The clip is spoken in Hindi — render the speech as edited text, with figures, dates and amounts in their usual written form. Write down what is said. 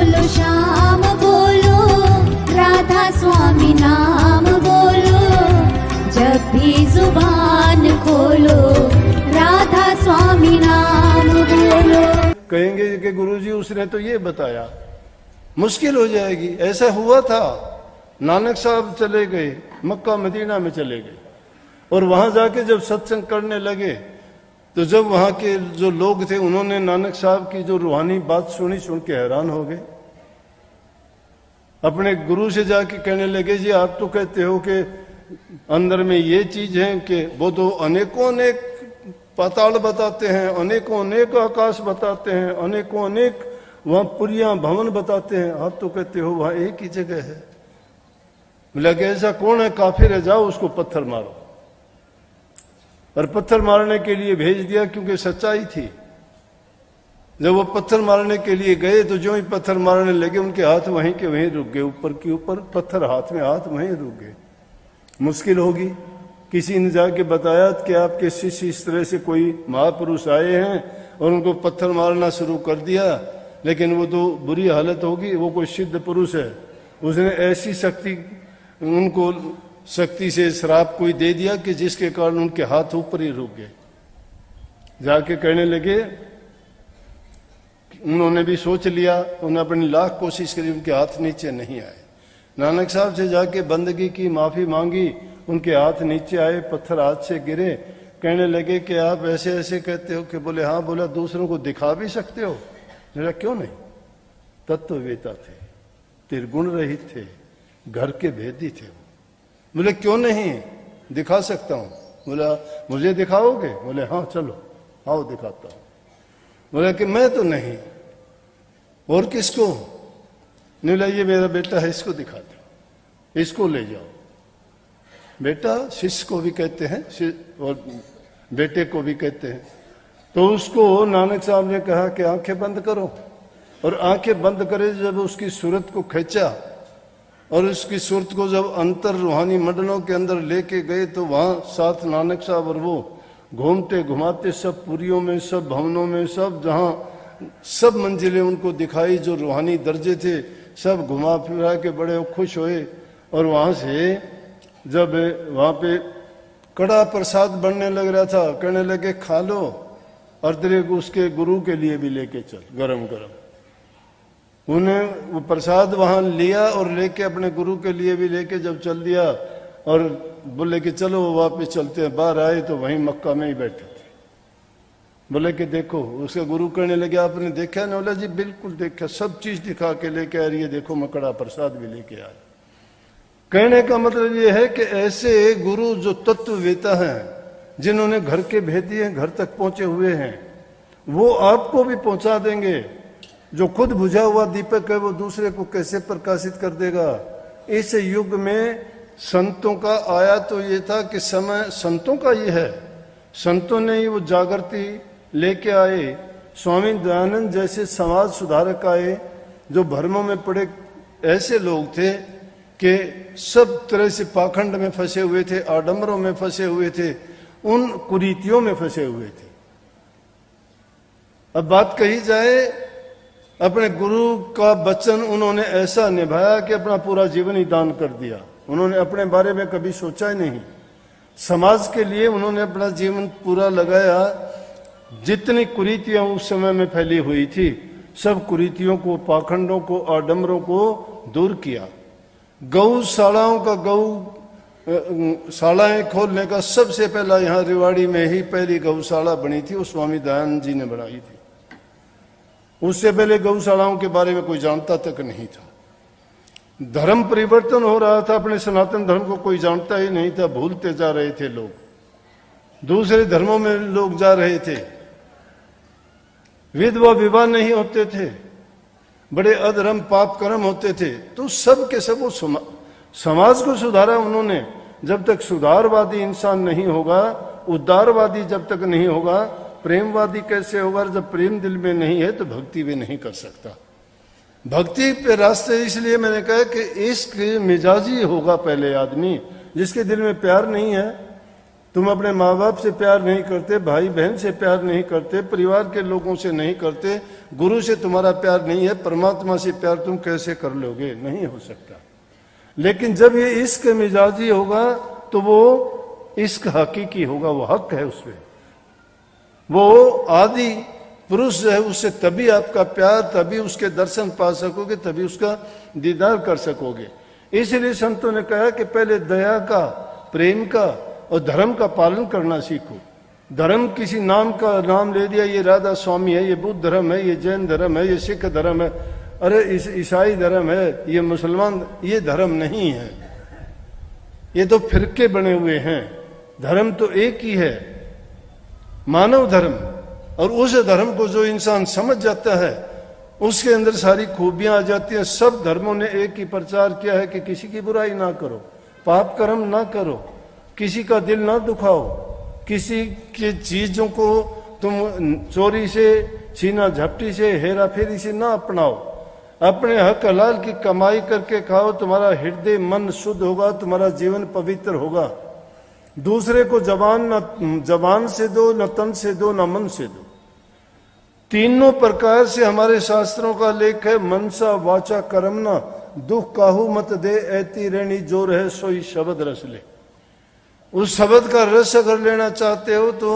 बोलो श्याम बोलो, राधा स्वामी नाम बोलो, जब भी जुबान खोलो राधा स्वामी नाम बोलो। कहेंगे कि गुरुजी उसने तो ये बताया, मुश्किल हो जाएगी। ऐसा हुआ था, नानक साहब चले गए, मक्का मदीना में चले गए, और वहां जाके जब सत्संग करने लगे तो जब वहां के जो लोग थे उन्होंने नानक साहब की जो रूहानी बात सुनी, सुन के हैरान हो गए। अपने गुरु से जाके कहने लगे, जी आप तो कहते हो कि अंदर में ये चीज है, कि वो तो अनेकों अनेक पाताल बताते हैं, अनेकों अनेक आकाश बताते हैं, अनेकों अनेक वहां पुरियां भवन बताते हैं, आप तो कहते हो वहां एक ही जगह है। बोला कि ऐसा कौन है काफिर है, जाओ उसको पत्थर मारो। और पत्थर मारने के लिए भेज दिया, क्योंकि सच्चाई थी। जब वो पत्थर मारने के लिए गए तो जो ही पत्थर मारने लगे उनके हाथ वहीं के वहीं रुक गए, ऊपर के ऊपर पत्थर हाथ में, हाथ वहीं रुक गए। मुश्किल होगी। किसी ने जाके बताया कि आपके शिष्य इस तरह से कोई महापुरुष आए हैं और उनको पत्थर मारना शुरू कर दिया, लेकिन वो तो बुरी हालत होगी, वो कोई सिद्ध पुरुष है, उसने ऐसी शक्ति, उनको शक्ति से श्राप कोई दे दिया कि जिसके कारण उनके हाथ ऊपर ही रुक गए। जाके कहने लगे, उन्होंने भी सोच लिया, उन्होंने अपनी लाख कोशिश करी, उनके हाथ नीचे नहीं आए। नानक साहब से जाके बंदगी की, माफी मांगी, उनके हाथ नीचे आए, पत्थर हाथ से गिरे। कहने लगे कि आप ऐसे ऐसे कहते हो, कि बोले हाँ। बोला दूसरों को दिखा भी सकते हो? बोला क्यों नहीं, तत्ववेता थे, त्रिगुण रहित थे, घर के भेदी थे। बोले क्यों नहीं, दिखा सकता हूं। बोला मुझे दिखाओगे? बोले हाँ चलो आओ दिखाता हूं। बोला कि मैं तो नहीं, और किसको? नहीं, बोला ये मेरा बेटा है, इसको दिखाता हूं, इसको ले जाओ। बेटा शिष्य को भी कहते हैं और बेटे को भी कहते हैं। तो उसको नानक साहब ने कहा कि आंखें बंद करो, और आंखें बंद करे। जब उसकी सूरत को खींचा और उसकी सूरत को जब अंतर रूहानी मंडलों के अंदर लेके गए, तो वहां साथ नानक साहब और वो घूमते घुमाते सब पुरियों में, सब भवनों में, सब जहां सब मंजिलें उनको दिखाई जो रूहानी दर्जे थे, सब घुमा फिरा के बड़े खुश हुए। और वहां से जब वहां पे कड़ा प्रसाद बनने लग रहा था, कहने लगे खा लो, और तेरे उसके गुरु के लिए भी लेके चल, गरम गरम। उन्हें वो प्रसाद वहां लिया और लेके अपने गुरु के लिए भी लेके जब चल दिया, और बोले कि चलो वापस चलते हैं। बाहर आए तो वहीं मक्का में ही बैठे थे। बोले कि देखो, उसके गुरु कहने लगे आपने देखा ना? बोला जी बिल्कुल देखा, सब चीज दिखा के लेके आ रही है, देखो मैं कड़ा प्रसाद भी लेके आया। कहने का मतलब ये है कि ऐसे गुरु जो तत्ववेता हैं, जिन्होंने घर के भेदी हैं, घर तक पहुंचे हुए हैं, वो आपको भी पहुंचा देंगे। जो खुद बुझा हुआ दीपक है वो दूसरे को कैसे प्रकाशित कर देगा। इस युग में संतों का आया तो ये था कि समय संतों का ये है, संतों ने ही वो जागृति लेके आए। स्वामी दयानंद जैसे समाज सुधारक आए, जो भ्रमों में पड़े ऐसे लोग थे कि सब तरह से पाखंड में फंसे हुए थे, आडंबरों में फंसे हुए थे, उन कुरीतियों में फंसे हुए थे। अब बात कही जाए, अपने गुरु का वचन उन्होंने ऐसा निभाया कि अपना पूरा जीवन ही दान कर दिया। उन्होंने अपने बारे में कभी सोचा ही नहीं, समाज के लिए उन्होंने अपना जीवन पूरा लगाया। जितनी कुरीतियां उस समय में फैली हुई थी, सब कुरीतियों को, पाखंडों को, आडंबरों को दूर किया। गौशालाओं का गौशालाएं खोलने का सबसे पहला यहाँ रेवाड़ी में ही पहली गौशाला बनी थी, वो स्वामी दयानंद जी ने बनाई थी। उससे पहले गौशालाओं के बारे में कोई जानता तक नहीं था। धर्म परिवर्तन हो रहा था, अपने सनातन धर्म को कोई जानता ही नहीं था, भूलते जा रहे थे लोग, दूसरे धर्मों में लोग जा रहे थे। विधवा विवाह नहीं होते थे, बड़े अधर्म पाप कर्म होते थे। तो सब के सब वो समाज को सुधारा उन्होंने। जब तक सुधारवादी इंसान नहीं होगा, उदारवादी जब तक नहीं होगा, प्रेमवादी कैसे होगा? जब प्रेम दिल में नहीं है तो भक्ति भी नहीं कर सकता। भक्ति पे रास्ते, इसलिए मैंने कहा कि इश्क मिजाजी होगा पहले आदमी। जिसके दिल में प्यार नहीं है तुम अपने माँ बाप से प्यार नहीं करते, भाई बहन से प्यार नहीं करते, परिवार के लोगों से नहीं करते, गुरु से तुम्हारा प्यार नहीं है, परमात्मा से प्यार तुम कैसे कर लोगे? नहीं हो सकता। लेकिन जब ये इश्क मिजाजी होगा तो वो इश्क हकीकी होगा, वो हक है उसमें, वो आदि पुरुष है, उससे तभी आपका प्यार, तभी उसके दर्शन पा सकोगे, तभी उसका दीदार कर सकोगे। इसलिए संतों ने कहा कि पहले दया का, प्रेम का और धर्म का पालन करना सीखो। धर्म किसी नाम का नाम ले दिया, ये राधा स्वामी है, ये बुद्ध धर्म है, ये जैन धर्म है, ये सिख धर्म है, अरे इस ईसाई धर्म है, ये मुसलमान, ये धर्म नहीं है, ये तो फिरके बने हुए हैं। धर्म तो एक ही है, मानव धर्म। और उस धर्म को जो इंसान समझ जाता है उसके अंदर सारी खूबियां आ जाती हैं। सब धर्मों ने एक ही प्रचार किया है कि किसी की बुराई ना करो, पाप कर्म ना करो, किसी का दिल ना दुखाओ, किसी की चीजों को तुम चोरी से, छीना झपटी से, हेरा फेरी से ना अपनाओ, अपने हक हलाल की कमाई करके खाओ, तुम्हारा हृदय मन शुद्ध होगा, तुम्हारा जीवन पवित्र होगा। दूसरे को जबान से दो, न तन से दो, न मन से दो। तीनों प्रकार से हमारे शास्त्रों का लेख है, मनसा वाचा कर्मना दुख काहू मत दे, ऐती रहनी जो रहे सोई शब्द रस ले। उस शब्द का रस अगर लेना चाहते हो तो